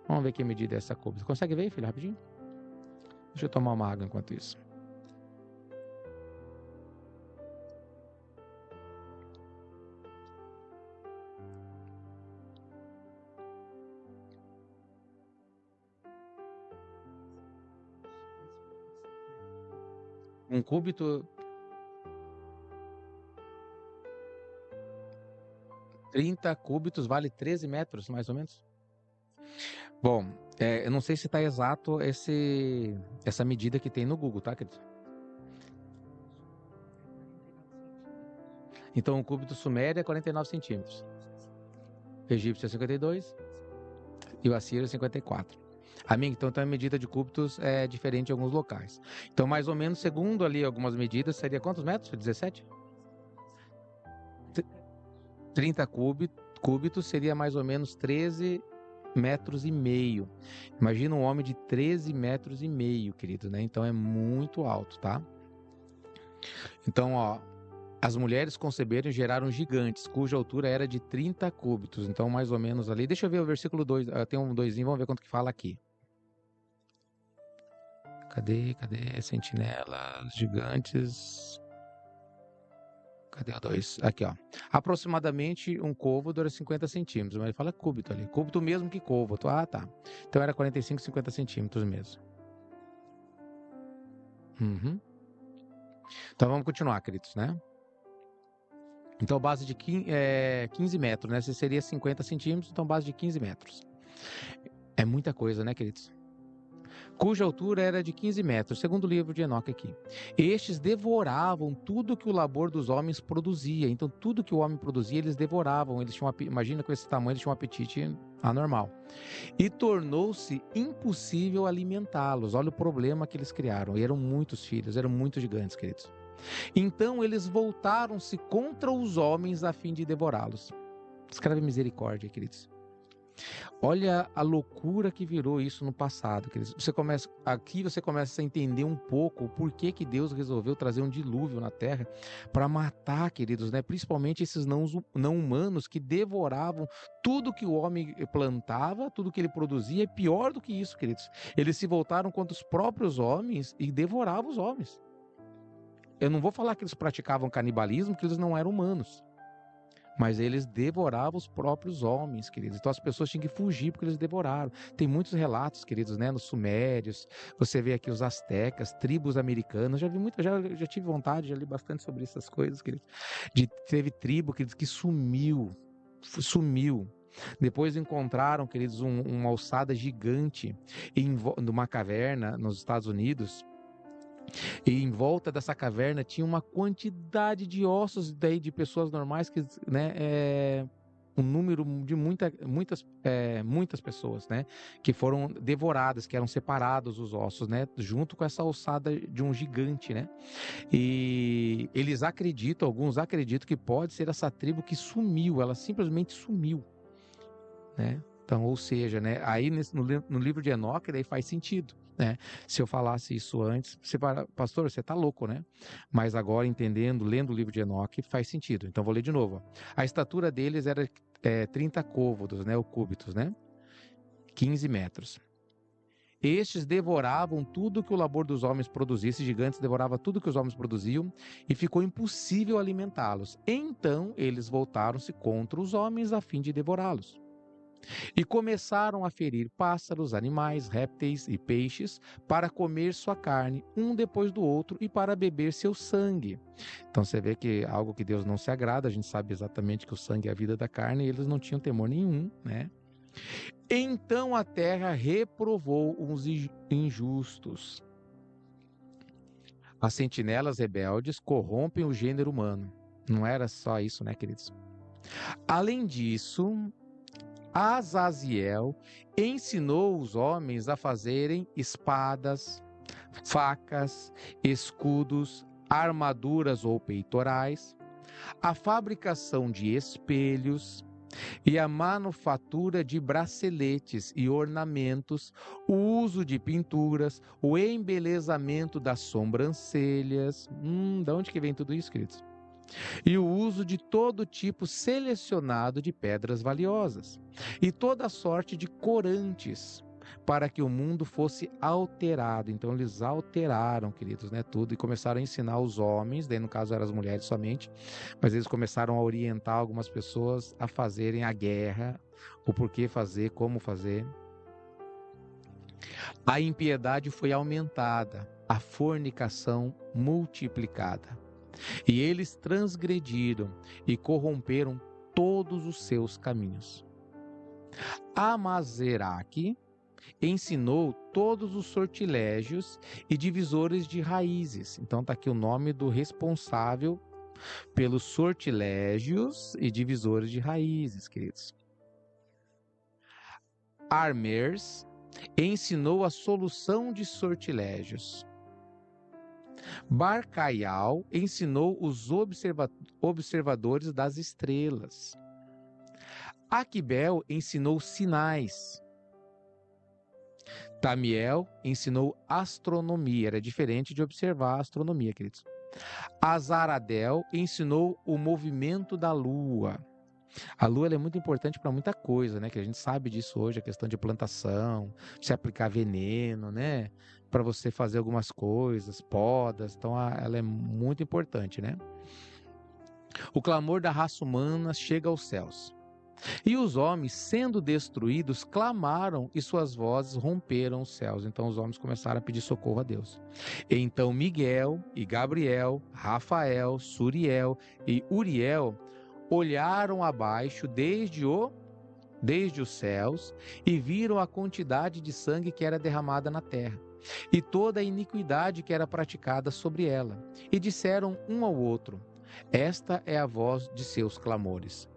Vamos ver que medida é essa cúbito. Consegue ver, filho, rapidinho? Deixa eu tomar uma água enquanto isso. Um cúbito, 30 cúbitos vale 13 metros, mais ou menos. Bom, eu não sei se está exato essa medida que tem no Google, tá, querido? Então, o cúbito sumério é 49 centímetros. O egípcio é 52 e o assírio é 54. Amigo, então a medida de cúbitos é diferente em alguns locais. Então, mais ou menos, segundo ali algumas medidas, seria quantos metros? 17? 30 cúbitos seria mais ou menos 13 metros e meio. Imagina um homem de 13 metros e meio, querido, né? Então é muito alto, tá? Então, ó, as mulheres conceberam e geraram gigantes, cuja altura era de 30 cúbitos. Então, mais ou menos ali. Deixa eu ver o versículo 2. Tem um 2, vamos ver quanto que fala aqui. Cadê? Sentinelas, gigantes. Cadê o 2? Aqui, ó. Aproximadamente um côvado era 50 centímetros. Mas ele fala cúbito ali. Cúbito mesmo que côvado. Ah, tá. Então era 45, 50 centímetros mesmo. Uhum. Então vamos continuar, queridos, né? Então base de 15 metros, né? Esse seria 50 centímetros, então base de 15 metros. É muita coisa, né, queridos? Cuja altura era de 15 metros, segundo o livro de Enoque aqui. Estes devoravam tudo que o labor dos homens produzia. Então, tudo que o homem produzia, eles devoravam. Eles tinham, imagina com esse tamanho, eles tinham um apetite anormal. E tornou-se impossível alimentá-los. Olha o problema que eles criaram. E eram muitos filhos, eram muitos gigantes, queridos. Então, eles voltaram-se contra os homens a fim de devorá-los. Escreve misericórdia, queridos. Olha a loucura que virou isso no passado, queridos. Aqui você começa a entender um pouco o porquê que Deus resolveu trazer um dilúvio na Terra para matar, queridos, né? Principalmente esses não humanos que devoravam tudo que o homem plantava, tudo que ele produzia. E pior do que isso, queridos, eles se voltaram contra os próprios homens e devoravam os homens. Eu não vou falar que eles praticavam canibalismo, que eles não eram humanos. Mas eles devoravam os próprios homens, queridos. Então as pessoas tinham que fugir porque eles devoraram. Tem muitos relatos, queridos, né? Nos sumérios. Você vê aqui os astecas, tribos americanas. Já tive vontade, já li bastante sobre essas coisas, queridos. Teve tribo, queridos, que sumiu. Depois encontraram, queridos, uma ossada gigante numa caverna nos Estados Unidos. E em volta dessa caverna tinha uma quantidade de ossos daí de pessoas normais que, né, um número de muitas pessoas, né, que foram devoradas, que eram separados os ossos, né, junto com essa ossada de um gigante, né. E alguns acreditam que pode ser essa tribo que sumiu, ela simplesmente sumiu, né. Então, ou seja, né, aí no livro de Enoque daí faz sentido, né? Se eu falasse isso antes, pastor, você está louco, né? Mas agora entendendo, lendo o livro de Enoque, faz sentido. Então vou ler de novo. A estatura deles era 30 côvados, né, ou cúbitos, né? 15 metros. Estes devoravam tudo que o labor dos homens produzia. Esses gigantes devoravam tudo que os homens produziam e ficou impossível alimentá-los. Então eles voltaram-se contra os homens a fim de devorá-los. E começaram a ferir pássaros, animais, répteis e peixes para comer sua carne, um depois do outro, e para beber seu sangue. Então você vê que é algo que Deus não se agrada, a gente sabe exatamente que o sangue é a vida da carne, e eles não tinham temor nenhum, né? Então a terra reprovou os injustos. As sentinelas rebeldes corrompem o gênero humano. Não era só isso, né, queridos? Além disso, Azaziel ensinou os homens a fazerem espadas, facas, escudos, armaduras ou peitorais, a fabricação de espelhos e a manufatura de braceletes e ornamentos, o uso de pinturas, o embelezamento das sobrancelhas. De onde que vem tudo isso, queridos? E o uso de todo tipo selecionado de pedras valiosas, e toda sorte de corantes, para que o mundo fosse alterado. Então eles alteraram, queridos, né, tudo, e começaram a ensinar os homens, daí no caso eram as mulheres somente, mas eles começaram a orientar algumas pessoas a fazerem a guerra, o porquê fazer, como fazer. A impiedade foi aumentada, a fornicação multiplicada. E eles transgrediram e corromperam todos os seus caminhos. Amazeraque ensinou todos os sortilégios e divisores de raízes. Então está aqui o nome do responsável pelos sortilégios e divisores de raízes, queridos. Armers ensinou a solução de sortilégios. Barcaial ensinou os observadores das estrelas. Aquibel ensinou sinais. Tamiel ensinou astronomia. Era diferente de observar a astronomia, queridos. Azaradel ensinou o movimento da lua. A lua ela é muito importante para muita coisa, né? Que a gente sabe disso hoje, a questão de plantação, se aplicar veneno, né? Para você fazer algumas coisas, podas. Então, ela é muito importante, né? O clamor da raça humana chega aos céus. E os homens, sendo destruídos, clamaram e suas vozes romperam os céus. Então os homens começaram a pedir socorro a Deus. Então Miguel e Gabriel, Rafael, Suriel e Uriel olharam abaixo desde os céus e viram a quantidade de sangue que era derramada na terra e toda a iniquidade que era praticada sobre ela. E disseram um ao outro: esta é a voz de seus clamores.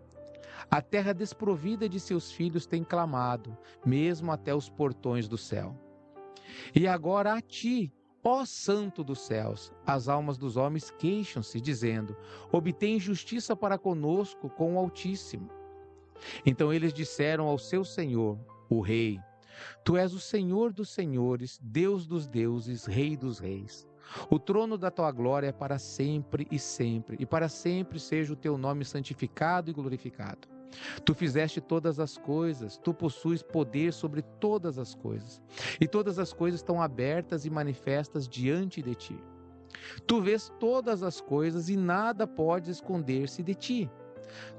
A terra desprovida de seus filhos tem clamado, mesmo até os portões do céu. E agora a ti, ó Santo dos céus, as almas dos homens queixam-se, dizendo: obtém justiça para conosco com o Altíssimo. Então eles disseram ao seu Senhor, o Rei: tu és o Senhor dos senhores, Deus dos deuses, Rei dos reis. O trono da tua glória é para sempre, e para sempre seja o teu nome santificado e glorificado. Tu fizeste todas as coisas, tu possuis poder sobre todas as coisas, e todas as coisas estão abertas e manifestas diante de ti. Tu vês todas as coisas e nada pode esconder-se de ti.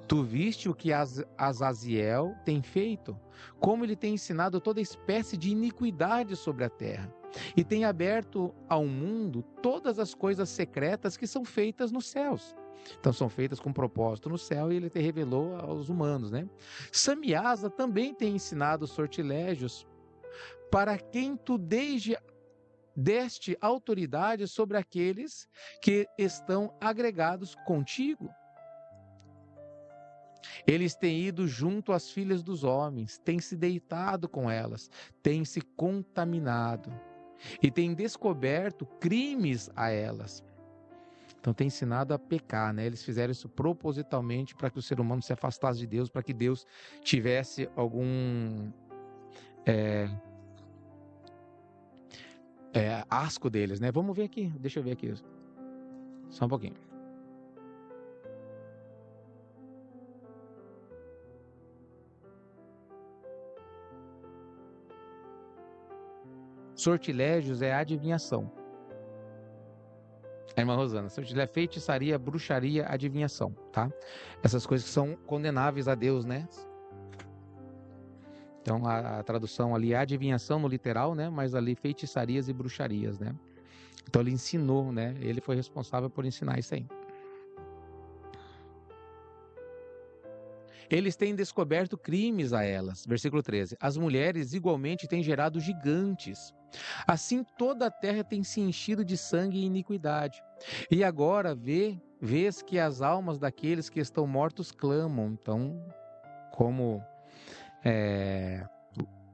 Tu viste o que Azaziel tem feito, como ele tem ensinado toda espécie de iniquidade sobre a terra, e tem aberto ao mundo todas as coisas secretas que são feitas nos céus. Então são feitas com propósito no céu e ele te revelou aos humanos, né? Samiasa também tem ensinado sortilégios para quem tu deste autoridade sobre aqueles que estão agregados contigo. Eles têm ido junto às filhas dos homens, têm se deitado com elas, têm se contaminado e têm descoberto crimes a elas. Então tem ensinado a pecar, né? Eles fizeram isso propositalmente para que o ser humano se afastasse de Deus, para que Deus tivesse algum asco deles, né? Vamos ver aqui, deixa eu ver aqui, só um pouquinho. Sortilégios é adivinhação. A irmã Rosana, sortilégio é feitiçaria, bruxaria, adivinhação, tá? Essas coisas que são condenáveis a Deus, né? Então a tradução ali é adivinhação no literal, né? Mas ali feitiçarias e bruxarias, né? Então ele ensinou, né? Ele foi responsável por ensinar isso aí. Eles têm descoberto crimes a elas. Versículo 13. As mulheres igualmente têm gerado gigantes. Assim toda a terra tem se enchido de sangue e iniquidade. E agora vês que as almas daqueles que estão mortos clamam. Então, como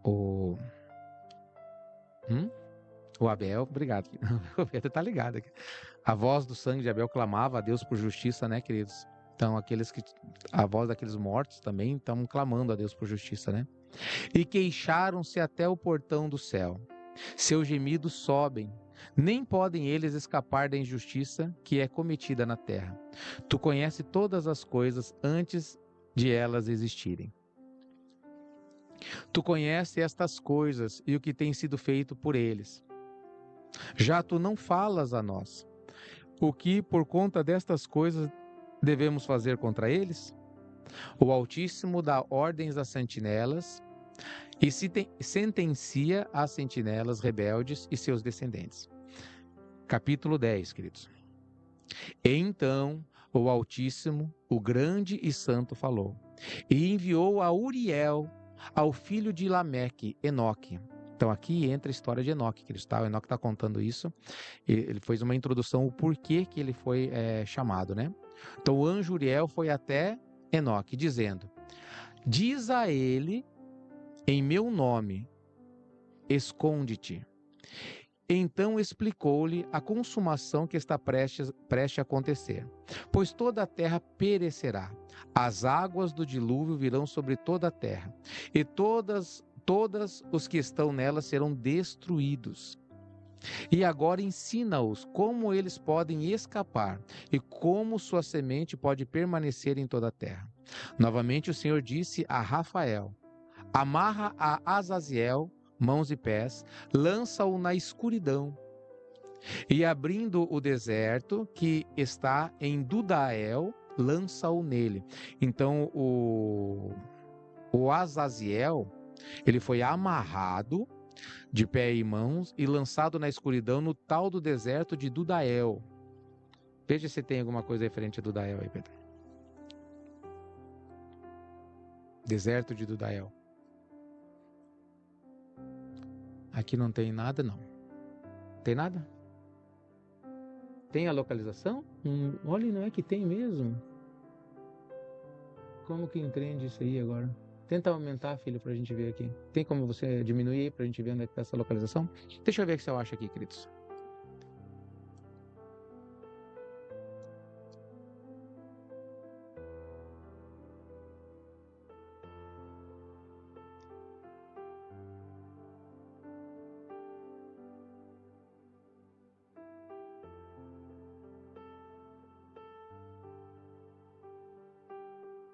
o... O Abel, obrigado. O Pedro tá ligado aqui. A voz do sangue de Abel clamava a Deus por justiça, né, queridos? Então, a voz daqueles mortos também estão clamando a Deus por justiça, né? E queixaram-se até o portão do céu. Seus gemidos sobem. Nem podem eles escapar da injustiça que é cometida na terra. Tu conheces todas as coisas antes de elas existirem. Tu conheces estas coisas e o que tem sido feito por eles. Já tu não falas a nós. O que, por conta destas coisas, devemos fazer contra eles? O Altíssimo dá ordens às sentinelas e sentencia as sentinelas rebeldes e seus descendentes. Capítulo 10, queridos. Então o Altíssimo, o grande e santo, falou, e enviou a Uriel, ao filho de Lameque, Enoque. Então aqui entra a história de Enoque, queridos, tá? O Enoque está contando isso. Ele fez uma introdução, o porquê que ele foi chamado, né? Então o anjo Uriel foi até Enoque, dizendo, diz a ele, em meu nome, esconde-te. Então explicou-lhe a consumação que está prestes a acontecer. Pois toda a terra perecerá. As águas do dilúvio virão sobre toda a terra. E todos os que estão nela serão destruídos. E agora ensina-os como eles podem escapar e como sua semente pode permanecer em toda a terra. Novamente o Senhor disse a Rafael, amarra a Azaziel, mãos e pés, lança-o na escuridão. E abrindo o deserto que está em Dudael, lança-o nele. Então o Azaziel, ele foi amarrado de pé e mãos e lançado na escuridão no tal do deserto de Dudael. Veja se tem alguma coisa referente a Dudael aí, Pedro. Deserto de Dudael. Aqui não tem nada, não. Tem nada? Tem a localização? Olha, não é que tem mesmo. Como que entende isso aí agora? Tenta aumentar, filho, pra gente ver aqui. Tem como você diminuir aí pra gente ver onde é que tá essa localização? Deixa eu ver o que eu acho aqui, queridos.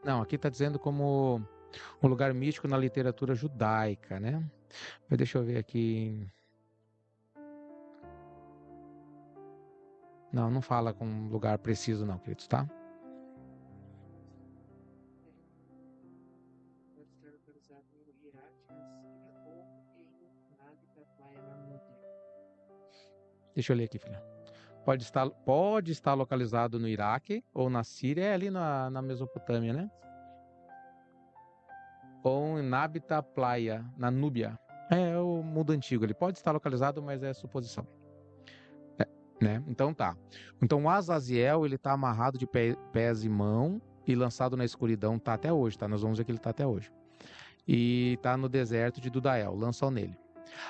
Não, aqui está dizendo como um lugar místico na literatura judaica, né? Mas deixa eu ver aqui. Não, não fala com um lugar preciso não, queridos, tá? Pode estar localizado no Iraque, na Síria ou em Nabita Playa, na Núbia. Deixa eu ler aqui, filha. Pode estar localizado no Iraque ou na Síria, é ali na Mesopotâmia, né? Ou em Nabita Playa, na Núbia. É o mundo antigo, ele pode estar localizado, mas é suposição. Né? Então tá. Então o Azaziel, ele tá amarrado de pés e mão e lançado na escuridão, tá até hoje, tá? Nós vamos ver que ele tá até hoje. E tá no deserto de Dudael, lança-o nele.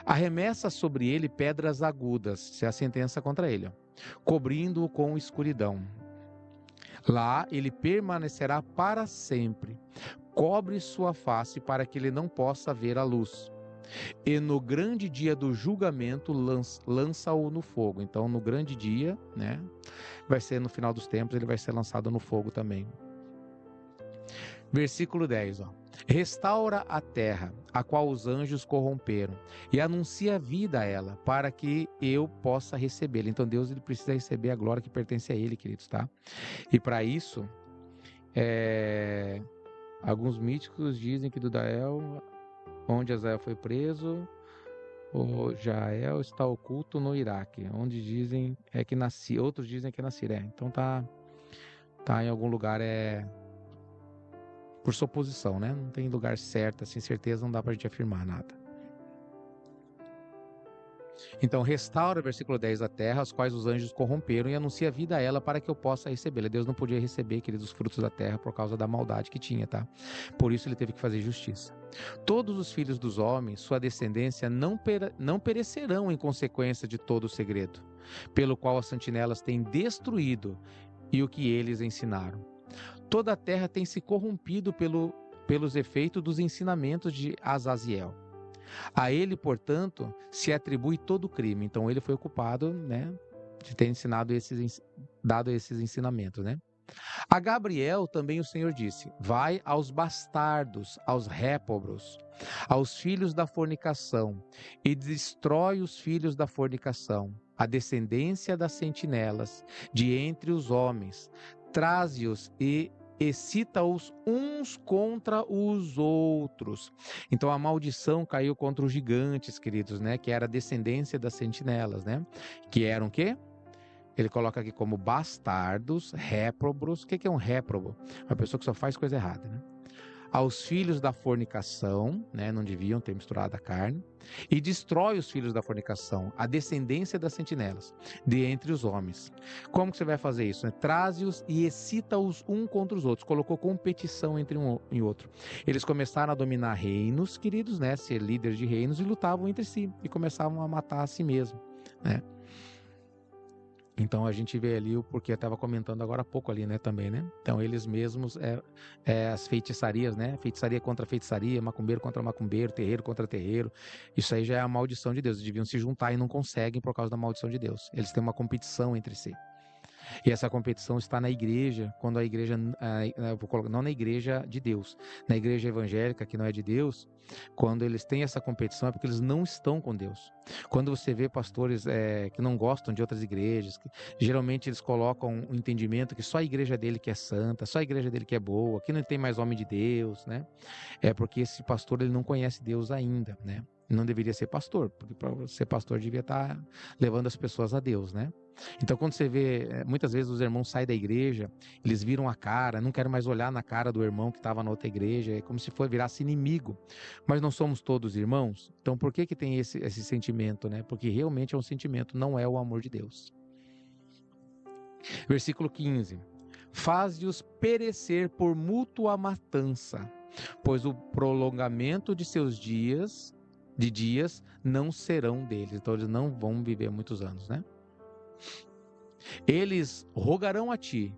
Arremessa sobre ele pedras agudas, se é a sentença contra ele, ó, cobrindo-o com escuridão. Lá ele permanecerá para sempre. Cobre sua face para que ele não possa ver a luz. E no grande dia do julgamento lança-o no fogo. Então no grande dia, né, vai ser no final dos tempos, ele vai ser lançado no fogo também. Versículo 10, ó. Restaura a terra, a qual os anjos corromperam, e anuncia vida a ela, para que eu possa recebê-la. Então Deus, ele precisa receber a glória que pertence a ele, queridos, tá? E para isso, alguns místicos dizem que Dudael Onde Azael foi preso, o Jael está oculto no Iraque, onde dizem é que nasci, outros dizem que é na Síria. Então tá em algum lugar, por suposição, né? Não tem lugar certo, assim, certeza, não dá pra gente afirmar nada. Então, restaura, versículo 10, a terra, as quais os anjos corromperam, e anuncia vida a ela para que eu possa recebê-la. Deus não podia receber, queridos, os frutos da terra por causa da maldade que tinha, tá? Por isso ele teve que fazer justiça. Todos os filhos dos homens, sua descendência, não perecerão em consequência de todo o segredo, pelo qual as sentinelas têm destruído e o que eles ensinaram. Toda a terra tem se corrompido pelos efeitos dos ensinamentos de Azaziel. A ele, portanto, se atribui todo o crime. Então ele foi o culpado, né, de ter dado esses ensinamentos, né? A Gabriel também o Senhor disse: vai aos bastardos, aos réprobos, aos filhos da fornicação, e destrói os filhos da fornicação, a descendência das sentinelas, de entre os homens, traze-os e excita-os uns contra os outros. Então a maldição caiu contra os gigantes, queridos, né? Que era a descendência das sentinelas, né? Que eram o quê? Ele coloca aqui como bastardos, réprobos. O que é um réprobo? Uma pessoa que só faz coisa errada, né? Aos filhos da fornicação, né? Não deviam ter misturado a carne. E destrói os filhos da fornicação, a descendência das sentinelas, de entre os homens. Como que você vai fazer isso? Né? Traze-os e excita-os um contra os outros. Colocou competição entre um e outro. Eles começaram a dominar reinos, queridos, né? Ser líderes de reinos, e lutavam entre si. E começavam a matar a si mesmo, né? Então a gente vê ali o porquê, eu estava comentando agora há pouco ali, né, também, né? Então eles mesmos, as feitiçarias, né? Feitiçaria contra feitiçaria, macumbeiro contra macumbeiro, terreiro contra terreiro. Isso aí já é a maldição de Deus. Eles deviam se juntar e não conseguem por causa da maldição de Deus. Eles têm uma competição entre si. E essa competição está na igreja, quando a igreja, não na igreja de Deus, na igreja evangélica, que não é de Deus, quando eles têm essa competição é porque eles não estão com Deus. Quando você vê pastores que não gostam de outras igrejas, geralmente eles colocam um entendimento que só a igreja dele que é santa, só a igreja dele que é boa, que não tem mais homem de Deus, né? É porque esse pastor ele não conhece Deus ainda, né? Não deveria ser pastor, porque para ser pastor devia estar levando as pessoas a Deus, né? Então, quando você vê, muitas vezes os irmãos saem da igreja, eles viram a cara, não querem mais olhar na cara do irmão que estava na outra igreja, é como se virasse inimigo. Mas não somos todos irmãos? Então, por que tem esse sentimento, né? Porque realmente é um sentimento, não é o amor de Deus. Versículo 15. Faze-os perecer por mútua matança, pois o prolongamento de seus dias não serão deles. Então eles não vão viver muitos anos, né? Eles rogarão a ti,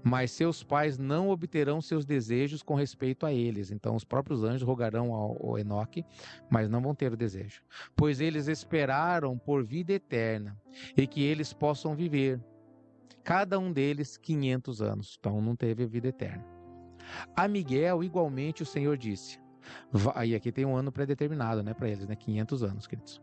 mas seus pais não obterão seus desejos com respeito a eles. Então os próprios anjos rogarão ao Enoque, mas não vão ter o desejo. Pois eles esperaram por vida eterna e que eles possam viver, cada um deles 500 anos. Então não teve vida eterna. A Miguel, igualmente, o Senhor disse. E aqui tem um ano pré-determinado, né, para eles, né? 500 anos, queridos.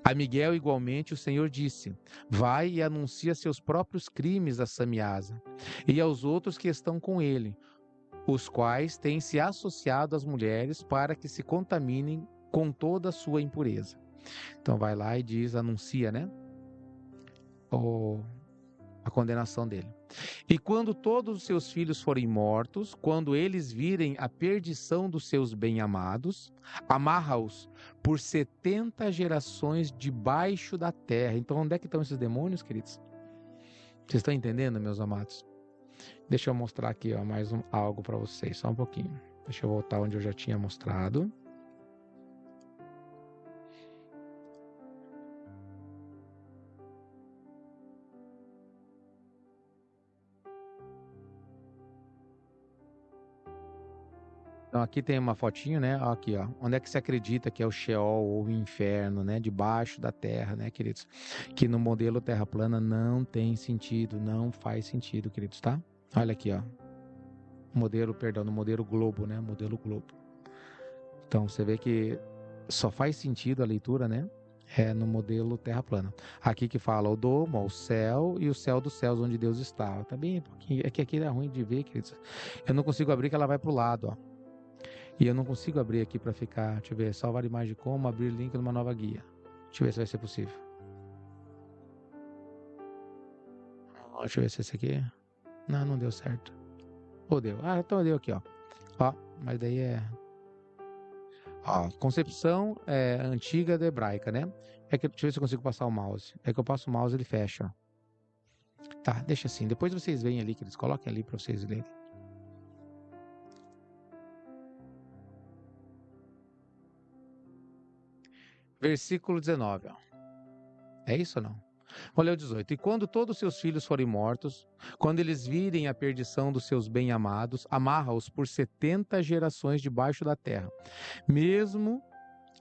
A Miguel, igualmente, o Senhor disse: vai e anuncia seus próprios crimes a Samiasa e aos outros que estão com ele, os quais têm se associado às mulheres para que se contaminem com toda a sua impureza. Então vai lá e diz, anuncia, né? A condenação dele. E quando todos os seus filhos forem mortos, quando eles virem a perdição dos seus bem-amados, amarra-os por 70 gerações debaixo da terra. Então, onde é que estão esses demônios, queridos? Vocês estão entendendo, meus amados? Deixa eu mostrar aqui, ó, algo para vocês, só um pouquinho. Deixa eu voltar onde eu já tinha mostrado. Então aqui tem uma fotinho, né? Aqui, ó. Onde é que se acredita que é o Sheol ou o inferno, né? Debaixo da terra, né, queridos? Que no modelo terra plana não tem sentido, não faz sentido, queridos, tá? Olha aqui, ó. No modelo globo, né? Modelo globo. Então você vê que só faz sentido a leitura, né? É no modelo terra plana. Aqui que fala o domo, o céu e o céu dos céus onde Deus está. Tá bem, é que aqui é ruim de ver, queridos. Eu não consigo abrir que ela vai pro lado, ó. E eu não consigo abrir aqui para ficar, deixa eu ver, salvar imagem como, abrir link numa nova guia. Deixa eu ver se vai ser possível. Deixa eu ver se esse aqui... Não deu certo. Ou deu? Então deu aqui, ó. Ó, mas daí é... Ó, concepção antiga da hebraica, né? Deixa eu ver se eu consigo passar o mouse. É que eu passo o mouse e ele fecha, ó. Tá, deixa assim. Depois vocês veem ali, que eles coloquem ali para vocês lerem. Versículo 19, ó. É isso ou não? Vou ler o 18. E quando todos seus filhos forem mortos, quando eles virem a perdição dos seus bem-amados, amarra-os por 70 gerações debaixo da terra, mesmo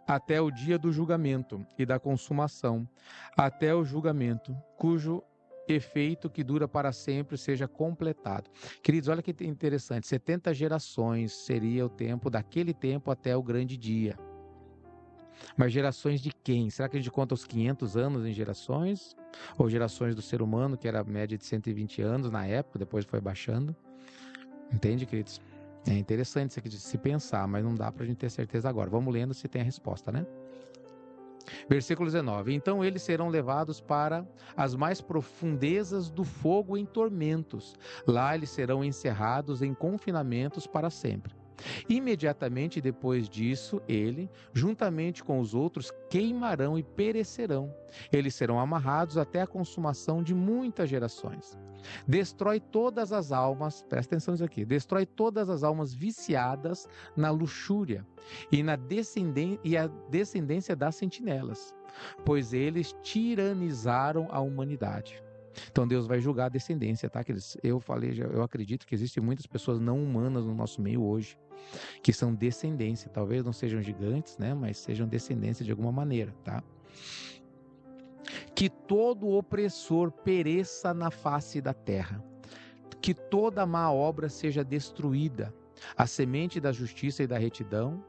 até o dia do julgamento e da consumação, até o julgamento, cujo efeito que dura para sempre seja completado. Queridos, olha que interessante, 70 gerações seria o tempo, daquele tempo até o grande dia. Mas gerações de quem? Será que a gente conta os 500 anos em gerações? Ou gerações do ser humano, que era a média de 120 anos na época, depois foi baixando? Entende, queridos? É interessante isso aqui de se pensar, mas não dá para a gente ter certeza agora. Vamos lendo se tem a resposta, né? Versículo 19. Então eles serão levados para as mais profundezas do fogo em tormentos. Lá eles serão encerrados em confinamentos para sempre. Imediatamente depois disso, ele, juntamente com os outros, queimarão e perecerão. Eles serão amarrados até a consumação de muitas gerações. Destrói todas as almas, presta atenção nisso aqui, destrói todas as almas viciadas na luxúria e a descendência das sentinelas, pois eles tiranizaram a humanidade. Então Deus vai julgar a descendência, tá? Eu acredito que existem muitas pessoas não humanas no nosso meio hoje, que são descendência, talvez não sejam gigantes, né? Mas sejam descendência de alguma maneira, tá? Que todo opressor pereça na face da terra, que toda má obra seja destruída, a semente da justiça e da retidão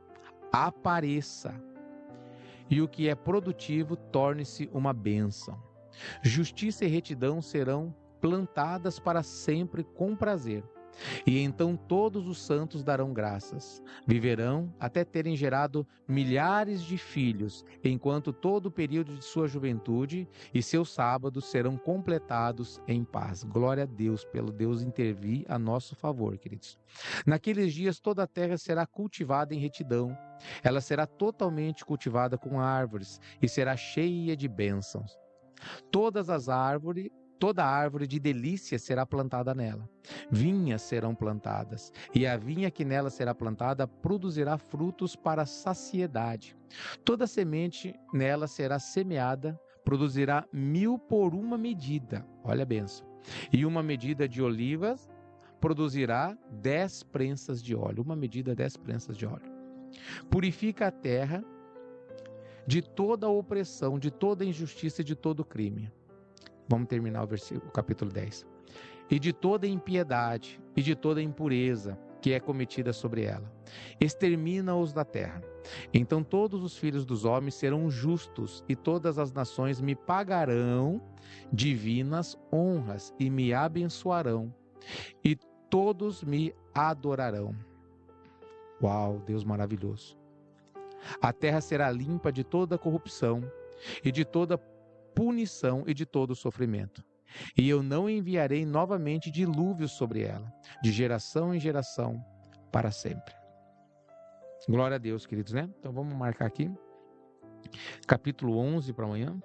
apareça, e o que é produtivo torne-se uma bênção. Justiça e retidão serão plantadas para sempre com prazer. E então todos os santos darão graças. Viverão até terem gerado milhares de filhos, enquanto todo o período de sua juventude e seus sábados serão completados em paz. Glória a Deus, pelo Deus intervir a nosso favor, queridos. Naqueles dias toda a terra será cultivada em retidão. Ela será totalmente cultivada com árvores e será cheia de bênçãos. Toda árvore de delícia será plantada nela. Vinhas serão plantadas, e a vinha que nela será plantada produzirá frutos para a saciedade. Toda semente nela será semeada, produzirá 1000 por uma medida. Olha a bênção. E uma medida de olivas produzirá 10 prensas de óleo. Uma medida, 10 prensas de óleo. Purifica a terra de toda a opressão, de toda a injustiça e de todo o crime. Vamos terminar o capítulo 10. E de toda a impiedade e de toda a impureza que é cometida sobre ela. Extermina-os da terra. Então todos os filhos dos homens serão justos, e todas as nações me pagarão divinas honras e me abençoarão, e todos me adorarão. Uau, Deus maravilhoso. A terra será limpa de toda corrupção e de toda punição e de todo sofrimento. E eu não enviarei novamente dilúvios sobre ela, de geração em geração, para sempre. Glória a Deus, queridos, né? Então vamos marcar aqui, capítulo 11 para amanhã.